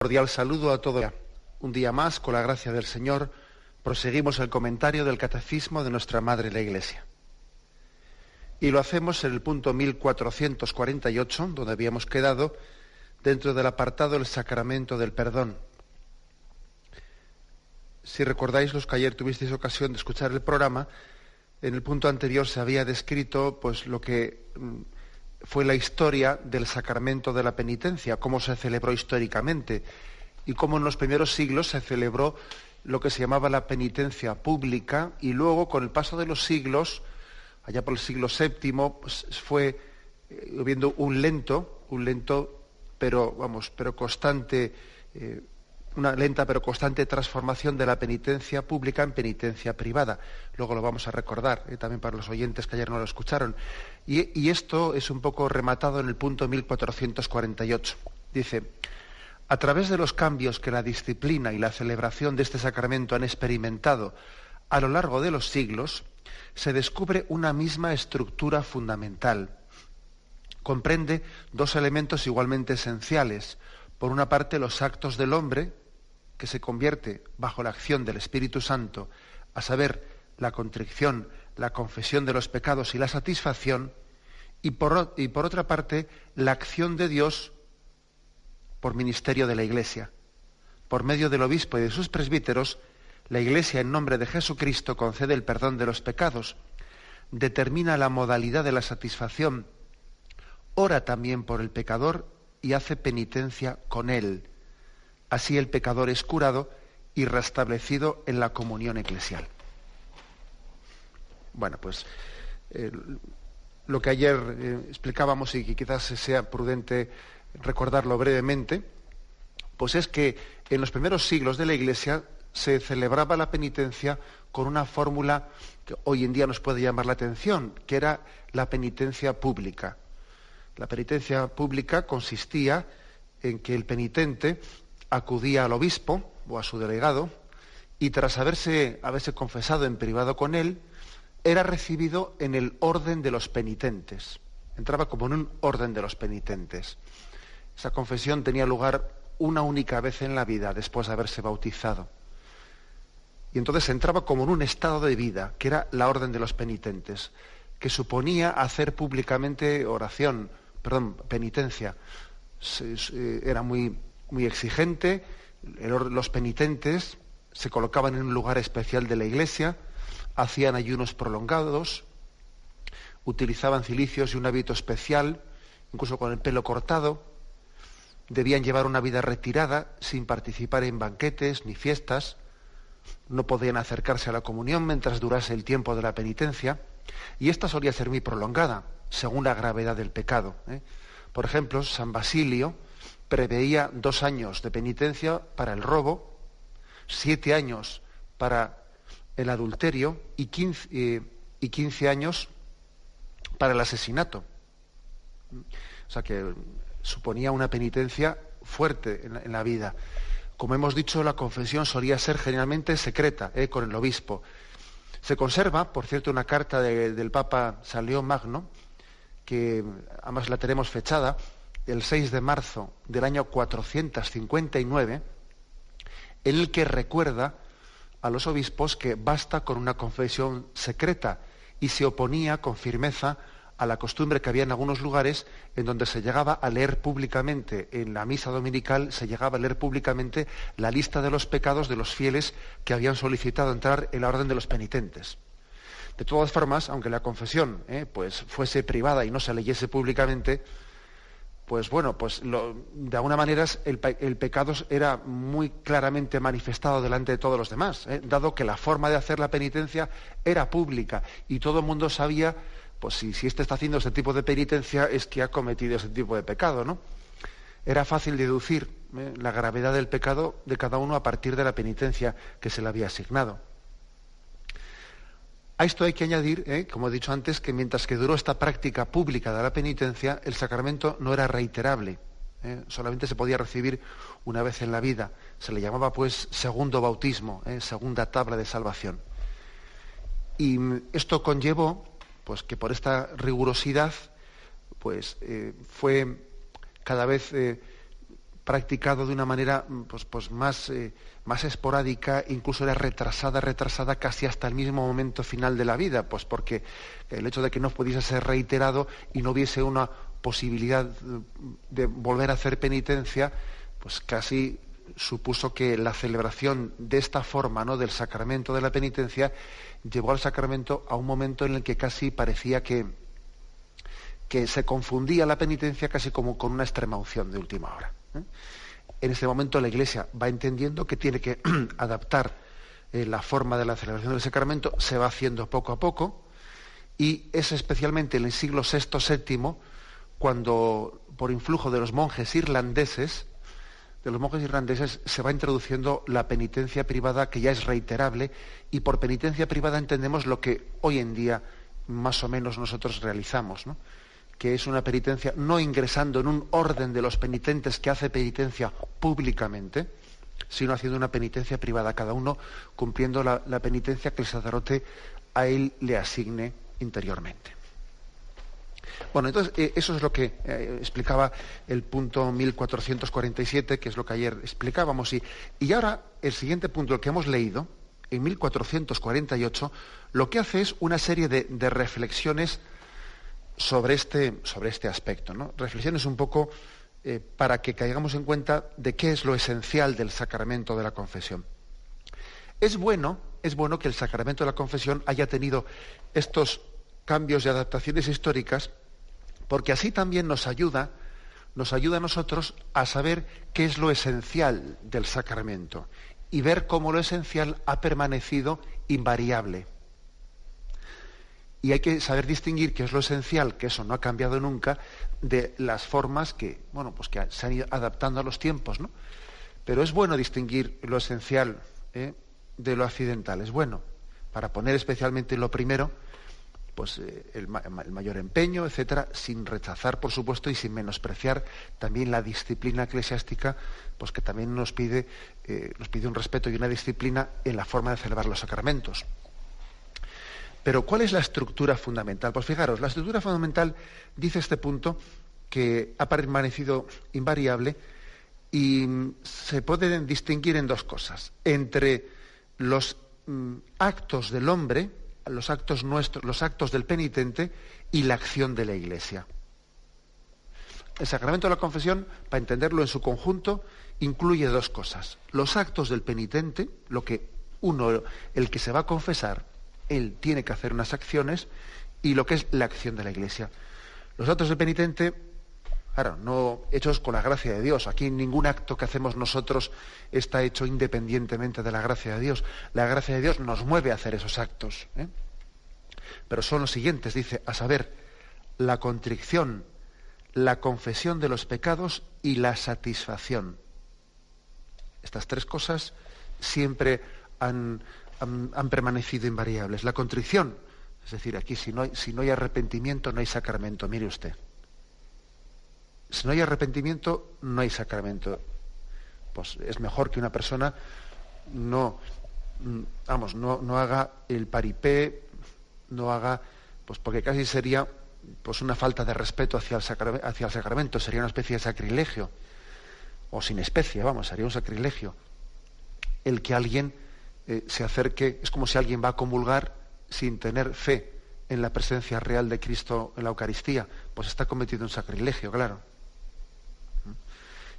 Cordial saludo a todos. Un día más, con la gracia del Señor, proseguimos el comentario del Catecismo de nuestra Madre la Iglesia. Y lo hacemos en el punto 1448, donde habíamos quedado, dentro del apartado del sacramento del perdón. Si recordáis, los que ayer tuvisteis ocasión de escuchar el programa, en el punto anterior se había descrito pues lo que fue la historia del sacramento de la penitencia, cómo se celebró históricamente y cómo en los primeros siglos se celebró lo que se llamaba la penitencia pública, y luego con el paso de los siglos, allá por el siglo VII, pues fue habiendo un lento pero constante, una lenta pero constante transformación de la penitencia pública en penitencia privada. Luego lo vamos a recordar, también para los oyentes que ayer no lo escucharon. Y esto es un poco rematado en el punto 1448. Dice: a través de los cambios que la disciplina y la celebración de este sacramento han experimentado a lo largo de los siglos, se descubre una misma estructura fundamental. Comprende dos elementos igualmente esenciales. Por una parte, los actos del hombre, que se convierte bajo la acción del Espíritu Santo, a saber, la contrición, la confesión de los pecados y la satisfacción, y por otra parte, la acción de Dios por ministerio de la Iglesia. Por medio del obispo y de sus presbíteros, la Iglesia, en nombre de Jesucristo, concede el perdón de los pecados, determina la modalidad de la satisfacción, ora también por el pecador y hace penitencia con él. Así el pecador es curado y restablecido en la comunión eclesial. Bueno, pues lo que ayer explicábamos, y que quizás sea prudente recordarlo brevemente, pues es que en los primeros siglos de la Iglesia se celebraba la penitencia con una fórmula que hoy en día nos puede llamar la atención, que era la penitencia pública. La penitencia pública consistía en que el penitente acudía al obispo o a su delegado y tras haberse confesado en privado con él, era recibido en el orden de los penitentes. Entraba como en un orden de los penitentes. Esa confesión tenía lugar una única vez en la vida después de haberse bautizado. Y entonces entraba como en un estado de vida, que era la orden de los penitentes, que suponía hacer públicamente penitencia. Era muy exigente. Los penitentes se colocaban en un lugar especial de la Iglesia, hacían ayunos prolongados, utilizaban cilicios y un hábito especial, incluso con el pelo cortado. Debían llevar una vida retirada, sin participar en banquetes ni fiestas. No podían acercarse a la comunión mientras durase el tiempo de la penitencia, y esta solía ser muy prolongada, según la gravedad del pecado. Por ejemplo, San Basilio preveía 2 años de penitencia para el robo, 7 años para el adulterio y 15 años para el asesinato. O sea que suponía una penitencia fuerte en la vida. Como hemos dicho, la confesión solía ser generalmente secreta, con el obispo. Se conserva, por cierto, una carta del Papa San León Magno, que además la tenemos fechada, el 6 de marzo del año 459, en el que recuerda a los obispos que basta con una confesión secreta, y se oponía con firmeza a la costumbre que había en algunos lugares en donde se llegaba a leer públicamente, en la misa dominical se llegaba a leer públicamente la lista de los pecados de los fieles que habían solicitado entrar en la orden de los penitentes. De todas formas, aunque la confesión pues fuese privada y no se leyese públicamente, de alguna manera el pecado era muy claramente manifestado delante de todos los demás, dado que la forma de hacer la penitencia era pública y todo el mundo sabía, pues si éste está haciendo este tipo de penitencia es que ha cometido ese tipo de pecado, ¿no? Era fácil deducir la gravedad del pecado de cada uno a partir de la penitencia que se le había asignado. A esto hay que añadir, como he dicho antes, que mientras que duró esta práctica pública de la penitencia, el sacramento no era reiterable, solamente se podía recibir una vez en la vida. Se le llamaba pues segundo bautismo, segunda tabla de salvación. Y esto conllevó pues que por esta rigurosidad fue cada vez practicado de una manera más esporádica, incluso era retrasada casi hasta el mismo momento final de la vida, pues porque el hecho de que no pudiese ser reiterado y no hubiese una posibilidad de volver a hacer penitencia, pues casi supuso que la celebración de esta forma, ¿no?, del sacramento de la penitencia, llevó al sacramento a un momento en el que casi parecía que se confundía la penitencia casi como con una extrema unción de última hora. En este momento la Iglesia va entendiendo que tiene que adaptar la forma de la celebración del sacramento, se va haciendo poco a poco, y es especialmente en el siglo VI-VII cuando, por influjo de los monjes irlandeses, se va introduciendo la penitencia privada, que ya es reiterable, y por penitencia privada entendemos lo que hoy en día más o menos nosotros realizamos, ¿no?, que es una penitencia no ingresando en un orden de los penitentes que hace penitencia públicamente, sino haciendo una penitencia privada, cada uno cumpliendo la penitencia que el sacerdote a él le asigne interiormente. Bueno, entonces eso es lo que explicaba el punto 1447, que es lo que ayer explicábamos, y ahora el siguiente punto, el que hemos leído, en 1448, lo que hace es una serie de reflexiones sobre este aspecto, ¿no? Reflexiones un poco para que caigamos en cuenta de qué es lo esencial del sacramento de la confesión. Es bueno que el sacramento de la confesión haya tenido estos cambios y adaptaciones históricas, porque así también nos ayuda a nosotros a saber qué es lo esencial del sacramento y ver cómo lo esencial ha permanecido invariable. Y hay que saber distinguir qué es lo esencial, que eso no ha cambiado nunca, de las formas que se han ido adaptando a los tiempos, ¿no? Pero es bueno distinguir lo esencial de lo accidental. Es bueno, para poner especialmente lo primero, pues el mayor empeño, etcétera, sin rechazar, por supuesto, y sin menospreciar también la disciplina eclesiástica, pues que también nos pide un respeto y una disciplina en la forma de celebrar los sacramentos. Pero ¿cuál es la estructura fundamental? Pues fijaros, la estructura fundamental dice este punto que ha permanecido invariable y se pueden distinguir en dos cosas: entre los actos del hombre, los actos nuestros, los actos del penitente, y la acción de la Iglesia. El sacramento de la confesión, para entenderlo en su conjunto, incluye dos cosas: los actos del penitente, lo que el que se va a confesar, él tiene que hacer unas acciones, y lo que es la acción de la Iglesia. Los actos del penitente, claro, no hechos con la gracia de Dios. Aquí ningún acto que hacemos nosotros está hecho independientemente de la gracia de Dios. La gracia de Dios nos mueve a hacer esos actos, Pero son los siguientes, dice, a saber, la contrición, la confesión de los pecados y la satisfacción. Estas tres cosas siempre han permanecido invariables. La contrición, es decir, aquí si no hay arrepentimiento, no hay sacramento. Mire usted, si no hay arrepentimiento, no hay sacramento. Pues es mejor que una persona no haga el paripé, no haga, pues porque casi sería pues una falta de respeto hacia el sacramento, sería una especie de sacrilegio, o sin especie, sería un sacrilegio el que alguien se acerque. Es como si alguien va a comulgar sin tener fe en la presencia real de Cristo en la Eucaristía, pues está cometiendo un sacrilegio, claro.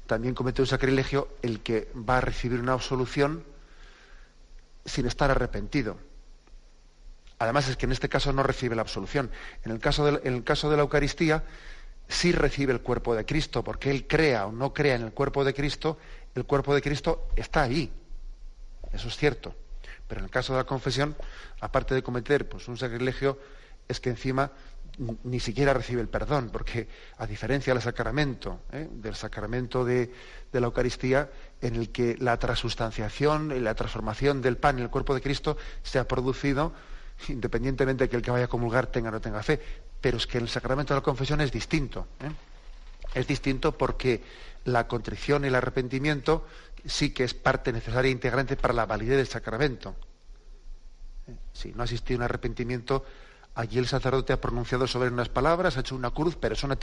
También comete un sacrilegio el que va a recibir una absolución sin estar arrepentido. Además es que en este caso no recibe la absolución. En el caso de la Eucaristía sí recibe el cuerpo de Cristo, porque él crea o no crea en el cuerpo de Cristo está ahí. Eso es cierto. Pero en el caso de la confesión, aparte de cometer pues un sacrilegio, es que encima ni siquiera recibe el perdón, porque a diferencia del sacramento de la Eucaristía, en el que la transustanciación y la transformación del pan en el cuerpo de Cristo se ha producido independientemente de que el que vaya a comulgar tenga o no tenga fe. Pero es que el sacramento de la confesión es distinto. Es distinto porque la contrición y el arrepentimiento sí que es parte necesaria e integrante para la validez del sacramento. Si no ha existido un arrepentimiento, allí el sacerdote ha pronunciado sobre unas palabras, ha hecho una cruz, pero eso no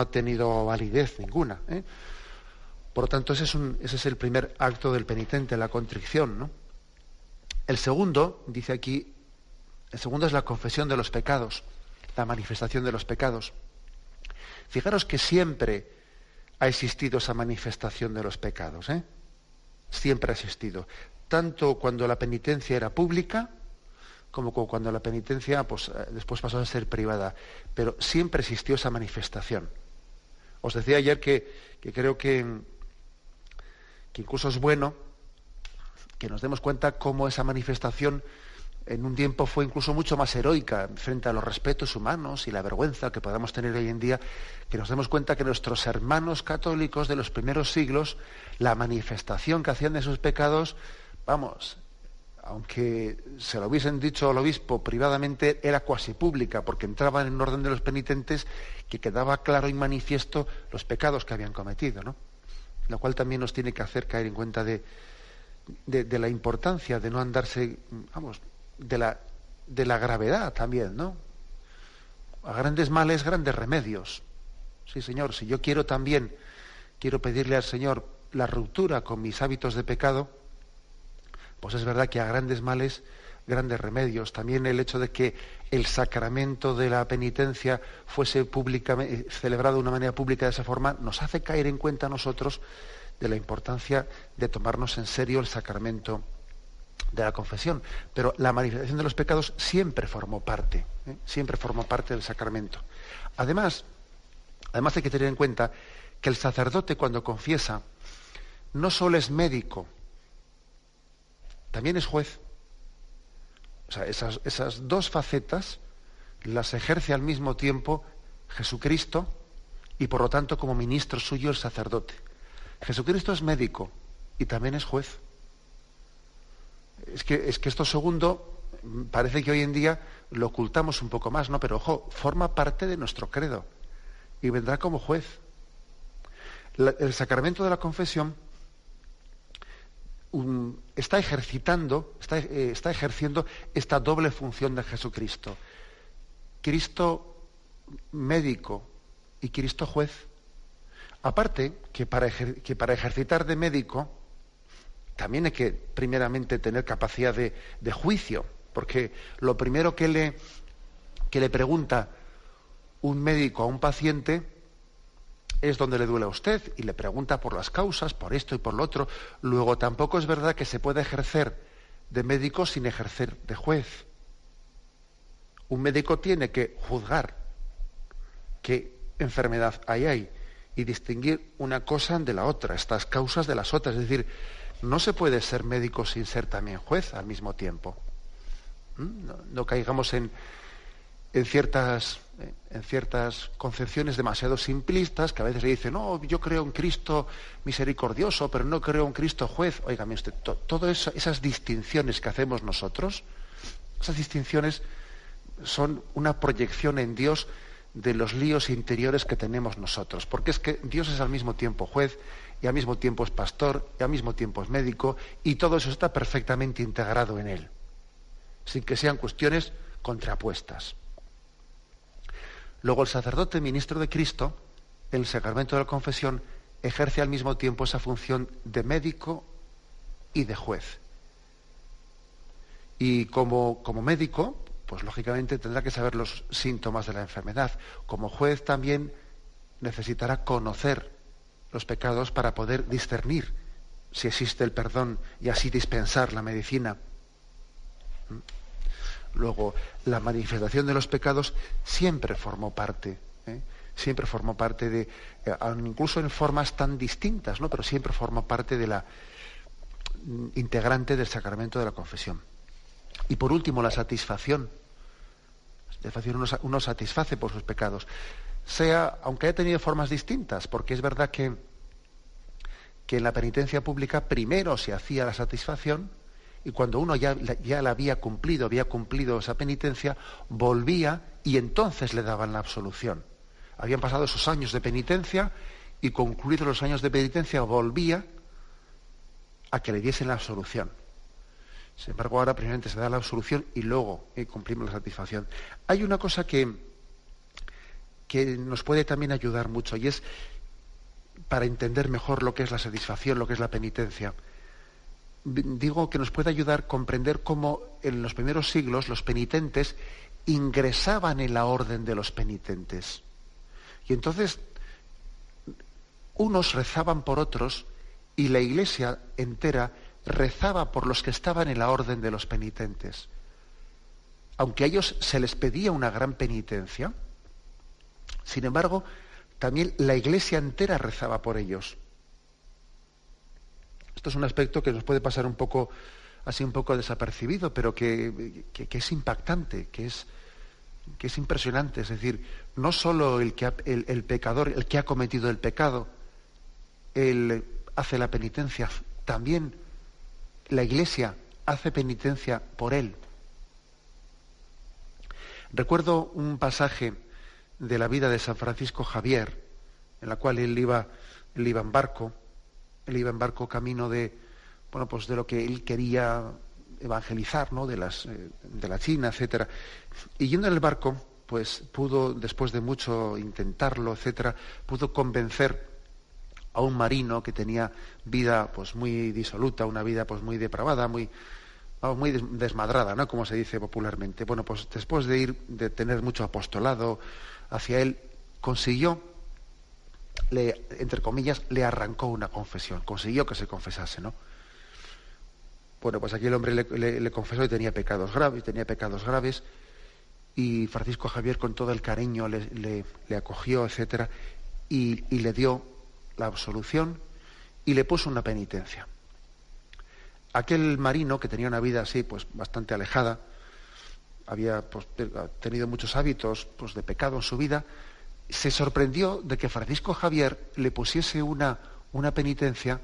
ha tenido validez ninguna. Por lo tanto, ese es el primer acto del penitente, la contrición, ¿no? El segundo, dice aquí, el segundo es la confesión de los pecados, la manifestación de los pecados. Fijaros que siempre ha existido esa manifestación de los pecados, ¿eh? Siempre ha existido. Tanto cuando la penitencia era pública, como cuando la penitencia pues, después pasó a ser privada. Pero siempre existió esa manifestación. Os decía ayer que creo que incluso es bueno que nos demos cuenta cómo esa manifestación en un tiempo fue incluso mucho más heroica frente a los respetos humanos y la vergüenza que podamos tener hoy en día, que nos demos cuenta que nuestros hermanos católicos de los primeros siglos, la manifestación que hacían de sus pecados, vamos, aunque se lo hubiesen dicho al obispo privadamente, era cuasi pública, porque entraban en orden de los penitentes que quedaba claro y manifiesto los pecados que habían cometido, ¿no? Lo cual también nos tiene que hacer caer en cuenta de la importancia de no andarse, vamos, de la gravedad también, ¿no? A grandes males, grandes remedios. Sí, Señor, si yo quiero pedirle al Señor la ruptura con mis hábitos de pecado, pues es verdad que a grandes males, grandes remedios. También el hecho de que el sacramento de la penitencia fuese celebrado de una manera pública de esa forma, nos hace caer en cuenta a nosotros de la importancia de tomarnos en serio el sacramento de la confesión. Pero la manifestación de los pecados siempre formó parte del sacramento. Además hay que tener en cuenta que el sacerdote, cuando confiesa, no solo es médico, también es juez. O sea, esas dos facetas las ejerce al mismo tiempo Jesucristo y, por lo tanto, como ministro suyo, el sacerdote. Jesucristo es médico y también es juez. Es que esto segundo parece que hoy en día lo ocultamos un poco más, ¿no? Pero ojo, forma parte de nuestro credo y vendrá como juez. El sacramento de la confesión está ejerciendo esta doble función de Jesucristo. Cristo médico y Cristo juez. Aparte que para ejercitar de médico también hay que primeramente tener capacidad de juicio, porque lo primero que le pregunta un médico a un paciente es dónde le duele a usted, y le pregunta por las causas, por esto y por lo otro. Luego tampoco es verdad que se pueda ejercer de médico sin ejercer de juez. Un médico tiene que juzgar qué enfermedad hay y distinguir una cosa de la otra, estas causas de las otras. Es decir, no se puede ser médico sin ser también juez al mismo tiempo. No caigamos en ciertas concepciones demasiado simplistas, que a veces le dicen, no, yo creo en Cristo misericordioso, pero no creo en Cristo juez. Óigame usted, todas esas distinciones que hacemos nosotros, esas distinciones son una proyección en Dios de los líos interiores que tenemos nosotros, porque es que Dios es al mismo tiempo juez, y al mismo tiempo es pastor, y al mismo tiempo es médico, y todo eso está perfectamente integrado en Él, sin que sean cuestiones contrapuestas. Luego el sacerdote ministro de Cristo, en el sacramento de la confesión, ejerce al mismo tiempo esa función de médico y de juez. Y como médico, pues lógicamente tendrá que saber los síntomas de la enfermedad. Como juez también necesitará conocer los pecados para poder discernir si existe el perdón y así dispensar la medicina. Luego, la manifestación de los pecados siempre formó parte de, incluso en formas tan distintas, ¿no? Pero siempre formó parte de la integrante del sacramento de la confesión. Y por último, la satisfacción. Uno satisface por sus pecados, aunque haya tenido formas distintas, porque es verdad que en la penitencia pública primero se hacía la satisfacción, y cuando uno ya la había cumplido esa penitencia, volvía y entonces le daban la absolución. Habían pasado esos años de penitencia y concluidos los años de penitencia volvía a que le diesen la absolución. Sin embargo, ahora primeramente se da la absolución y luego cumplimos la satisfacción. Hay una cosa que nos puede también ayudar mucho, y es para entender mejor lo que es la satisfacción, lo que es la penitencia. Digo que nos puede ayudar a comprender cómo en los primeros siglos los penitentes ingresaban en la orden de los penitentes. Y entonces unos rezaban por otros y la Iglesia entera rezaba por los que estaban en la orden de los penitentes. Aunque a ellos se les pedía una gran penitencia, sin embargo, también la Iglesia entera rezaba por ellos. Esto es un aspecto que nos puede pasar un poco desapercibido, pero que es impactante, que es impresionante. Es decir, no solo el pecador, el que ha cometido el pecado, él hace la penitencia, también la Iglesia hace penitencia por él. Recuerdo un pasaje de la vida de San Francisco Javier, en la cual él iba en barco camino de lo que él quería evangelizar, ¿no? de la China, etcétera. Y yendo en el barco, pues pudo, después de mucho intentarlo, etcétera, pudo convencer a un marino que tenía vida pues muy disoluta, una vida pues muy depravada, muy desmadrada, ¿no? Como se dice popularmente. Bueno, pues después de tener mucho apostolado hacia él, consiguió, entre comillas, le arrancó una confesión, consiguió que se confesase, ¿no? Bueno, pues aquí el hombre le confesó que tenía pecados graves, y Francisco Javier con todo el cariño le acogió, etcétera, y le dio la absolución y le puso una penitencia. Aquel marino, que tenía una vida así, pues bastante alejada, había pues, tenido muchos hábitos pues, de pecado en su vida, se sorprendió de que Francisco Javier le pusiese una penitencia,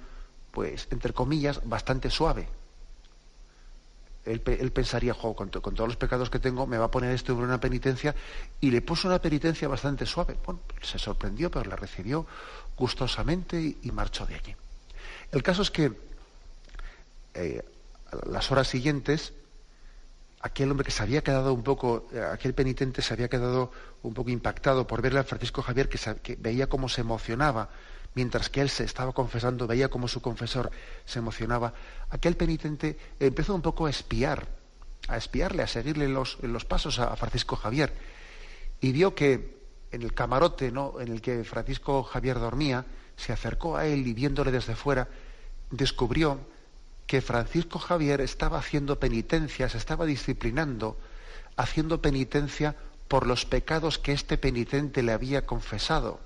pues, entre comillas, bastante suave. Él pensaría, con todos los pecados que tengo, me va a poner esto en una penitencia, y le puso una penitencia bastante suave. Bueno, se sorprendió, pero la recibió gustosamente y marchó de allí. El caso es que a las horas siguientes, aquel hombre que se había quedado aquel penitente se había quedado un poco impactado por verle a Francisco Javier, que veía cómo se emocionaba, mientras que él se estaba confesando, veía cómo su confesor se emocionaba. Aquel penitente empezó un poco a espiarle, a seguirle los pasos a Francisco Javier, y vio que en el camarote, ¿no?, en el que Francisco Javier dormía, se acercó a él y viéndole desde fuera, descubrió que Francisco Javier estaba haciendo penitencia, se estaba disciplinando, haciendo penitencia por los pecados que este penitente le había confesado.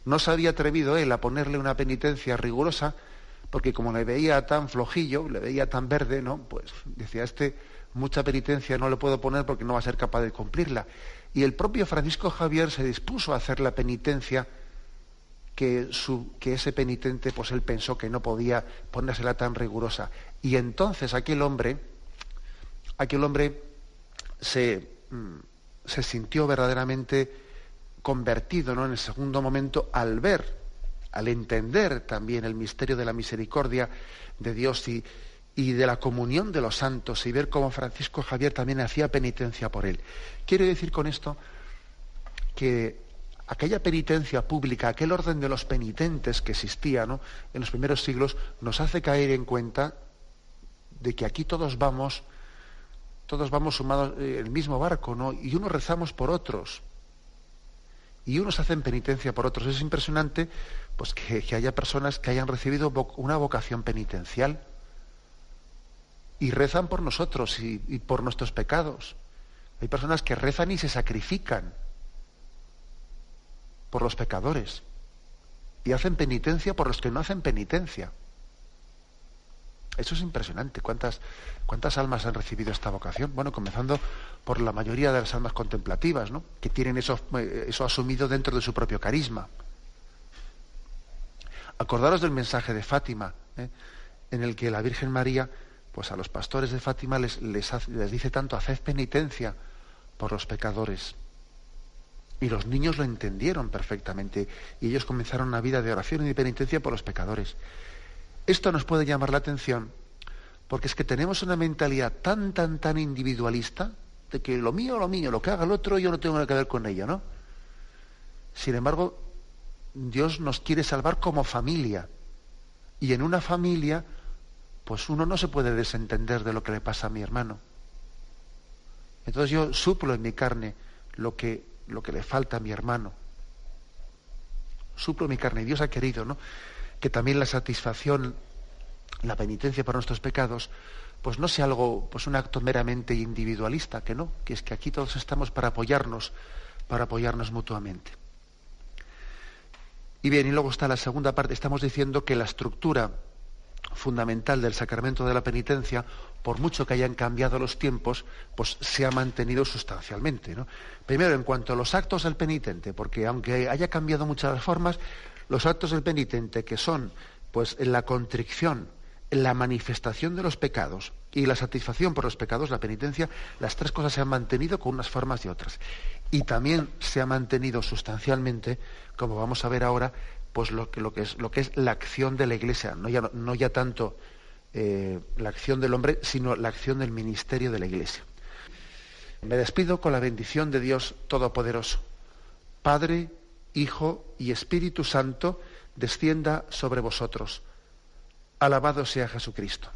No se había atrevido él a ponerle una penitencia rigurosa, porque como le veía tan flojillo, le veía tan verde, ¿no? Pues decía, mucha penitencia no le puedo poner porque no va a ser capaz de cumplirla. Y el propio Francisco Javier se dispuso a hacer la penitencia que ese penitente, pues él pensó que no podía ponérsela tan rigurosa. Y entonces aquel hombre se sintió verdaderamente convertido, ¿no?, en el segundo momento, al entender también el misterio de la misericordia de Dios y de la comunión de los santos, y ver cómo Francisco Javier también hacía penitencia por él. Quiero decir con esto que aquella penitencia pública, aquel orden de los penitentes que existía, ¿no?, en los primeros siglos, nos hace caer en cuenta de que aquí todos vamos sumados en el mismo barco, ¿no?, y unos rezamos por otros, y unos hacen penitencia por otros. Es impresionante pues que haya personas que hayan recibido una vocación penitencial y rezan por nosotros y por nuestros pecados. Hay personas que rezan y se sacrifican por los pecadores y hacen penitencia por los que no hacen penitencia. Eso es impresionante. ¿Cuántas almas han recibido esta vocación? Bueno, comenzando por la mayoría de las almas contemplativas, ¿no?, que tienen eso asumido dentro de su propio carisma. Acordaros del mensaje de Fátima, en el que la Virgen María, pues a los pastores de Fátima les dice tanto: haced penitencia por los pecadores. Y los niños lo entendieron perfectamente, y ellos comenzaron una vida de oración y de penitencia por los pecadores. Esto nos puede llamar la atención, porque es que tenemos una mentalidad tan individualista, de que lo mío, lo que haga el otro, yo no tengo nada que ver con ello, ¿no? Sin embargo, Dios nos quiere salvar como familia. Y en una familia, pues uno no se puede desentender de lo que le pasa a mi hermano. Entonces yo suplo en mi carne lo que le falta a mi hermano. Suplo en mi carne. Y Dios ha querido, ¿no?, que también la satisfacción, la penitencia por nuestros pecados, pues no sea algo, pues un acto meramente individualista, que no, que es que aquí todos estamos para apoyarnos mutuamente. Y bien, y luego está la segunda parte. Estamos diciendo que la estructura fundamental del sacramento de la penitencia, por mucho que hayan cambiado los tiempos, pues se ha mantenido sustancialmente, ¿no? Primero, en cuanto a los actos del penitente, porque aunque haya cambiado muchas las formas, los actos del penitente, que son pues la contrición, la manifestación de los pecados y la satisfacción por los pecados, la penitencia, las tres cosas se han mantenido con unas formas y otras. Y también se ha mantenido sustancialmente, como vamos a ver ahora, pues lo que es la acción de la Iglesia, no ya tanto la acción del hombre, sino la acción del ministerio de la Iglesia. Me despido con la bendición de Dios Todopoderoso. Padre, Hijo y Espíritu Santo, descienda sobre vosotros. Alabado sea Jesucristo.